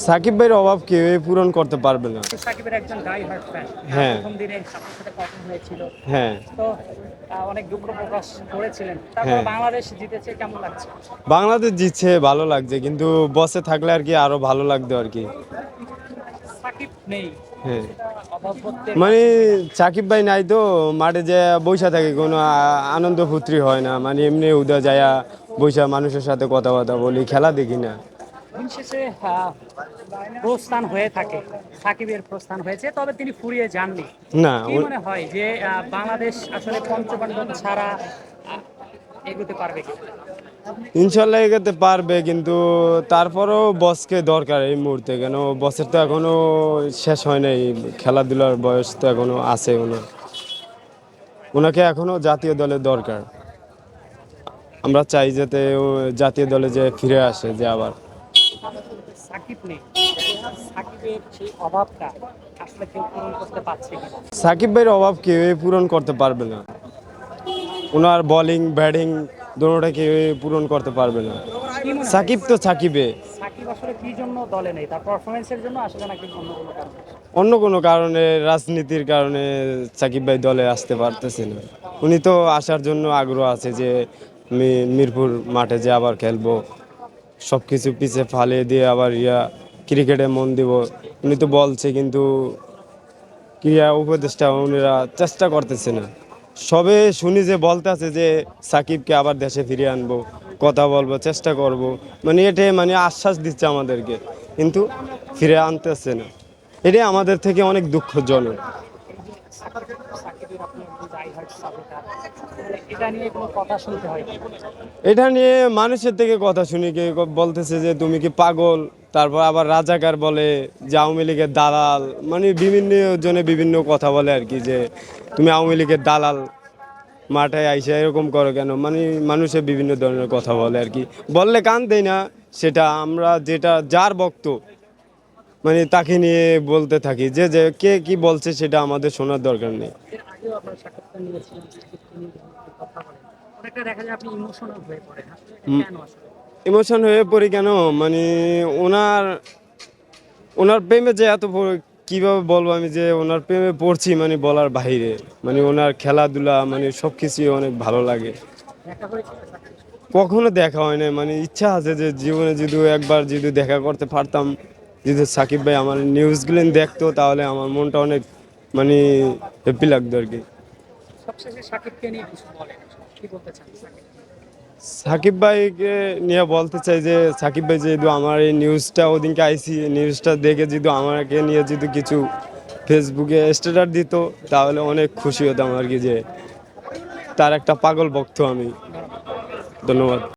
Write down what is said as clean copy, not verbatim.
সাকিব ভাইয়ের অভাব কেউই পূরণ করতে পারবে না। সাকিবের একজন ডাই হার্ট ফ্যান। হ্যাঁ, প্রথম দিনে আপনার সাথে কথা হয়েছিল, হ্যাঁ, তো অনেক দুঃখ প্রকাশ করেছিলেন। তারপর হ্যাঁ। বাংলাদেশ জিতেছে, কেমন লাগছে? বাংলাদেশ জিতছে, ভালো লাগছে, কিন্তু বসে থাকলে আর কি আরো ভালো লাগতো আর কি। সাকিব নেই, হ্যাঁ, সেটা অভাব করতে মানে পারছেন কিনা? সাকিব ভাই নাই তো মাঠে যে বৈশা থাকে কোনো আনন্দ ফুর্তি হয় না, মানে এমনি উদা যায়া বৈশা মানুষের সাথে কথাবার্তা বলি, খেলা দেখি না। দিন শেষে প্রস্থান হয়ে থাকে, সাকিবের প্রস্থান হয়েছে, তবে তিনি ফুরিয়ে যাননি। না, কি মনে হয় যে বাংলাদেশ আসলে পঞ্চপাণ্ডব ছাড়া এগোতে পারবে কি? ইনশাল্লাহ এগোতে পারবে, কিন্তু তারপরেও বসকে দরকার এই মুহূর্তে, কেন বসের তো এখনো শেষ হয় নাই, খেলাধুলার বয়স তো এখনো আছে ওনার, ওনাকে এখনো জাতীয় দলের দরকার। আমরা চাই যাতে ও জাতীয় দলে যে ফিরে আসে, যে আবার। সাকিব নেই, সাকিবের সেই অভাবটা আসলে কেউ পূরণ করতে পারছে কিনা? সাকিব ভাইয়ের অভাব কেউই পূরণ করতে পারবে না। ওনার বোলিং ব্যাটিং দুটোটা কেউই পূরণ করতে পারবে না। কি মনে হয় সাকিব তো সাকিবে। সাকিব আসলে কি জন্য দলে নেই? তার পারফরমেন্সের জন্য আসলে নাকি অন্য কোনো কারণে? অন্য কোনো কারণে, রাজনীতির কারণে সাকিব ভাই দলে আসতে পারতেছে না। উনি তো আসার জন্য আগ্রহ আছে যে আমি মিরপুর মাঠে যে আবার খেলবো, সব কিছু পিছে ফালিয়ে দিয়ে আবার ক্রিকেটে মন দিব। উনি তো বলছে, কিন্তু ক্রীড়া উপদেষ্টা উনিরা চেষ্টা করতেছে না। সবে শুনি যে বলতে আছে যে সাকিবকে আবার দেশে ফিরিয়ে আনবো, কথা বলবো, চেষ্টা করব, মানে এটাই মানে আশ্বাস দিচ্ছে আমাদেরকে, কিন্তু ফিরে আনতেছে না। এটাই আমাদের থেকে অনেক দুঃখজনক। এই যে সাকিবের আপনি একজন ডাইহার্ট সাপোর্টার, এটা নিয়ে কোনো কথা শুনতে হয় কি? এটা নিয়ে মানুষের থেকে কথা শুনি, কে বলতেছে যে তুমি কি পাগল, তারপর আবার রাজাকার বলে, যে আওয়ামী লীগের দালাল, মানে বিভিন্ন জনে বিভিন্ন কথা বলে আর কি, যে তুমি আওয়ামী লীগের দালাল, মাঠে আইসা এরকম করো কেন, মানে মানুষের বিভিন্ন ধরনের কথা বলে আর কি। বললে কান দেয় না, সেটা আমরা যেটা যার বক্ত মানে তাকে নিয়ে বলতে থাকি, যে যে কে কি বলছে সেটা আমাদের শোনার দরকার নেই। এর আগেও আপনার সাক্ষাৎকার নিয়েছিলাম, সাকিবকে নিয়ে যখন আপনি কথা বলেন, অনেকটা দেখা যায় আপনি ইমোশনাল হয়ে পড়েন। আসলে এটা কেন আসলে? ইমোশন হয়ে পড়ি কেন, মানে ওনার ওনার প্রেমে যে কিভাবে বলবো আমি, যে ওনার প্রেমে পড়ছি মানে বলার বাইরে, মানে ওনার খেলাধুলা মানে সব কিছুই অনেক ভালো লাগে। দেখা হয়েছিল সাকিবের সাথে? কখনো দেখা হয় না, মানে ইচ্ছা আছে যে জীবনে যদি একবার যদি দেখা করতে পারতাম, যদি সাকিব ভাই আমার নিউজগুলো দেখতো, তাহলে আমার মনটা অনেক মানে হ্যাপি লাগতো আর কি। সবশেষে সাকিবকে নিয়ে কিছু বলেন, কি বলতে চান সাকিব? সাকিব ভাইকে নিয়ে বলতে চাই যে সাকিব ভাই যেহেতু আমার এই নিউজটা ওদিনকে আইসি নিউজটা দেখে যদি আমাকে নিয়ে যদি কিছু ফেসবুকে স্ট্যাটাস দিত, তাহলে অনেক খুশি হতাম আর কি, যে তার একটা পাগল ভক্ত আমি। ধন্যবাদ।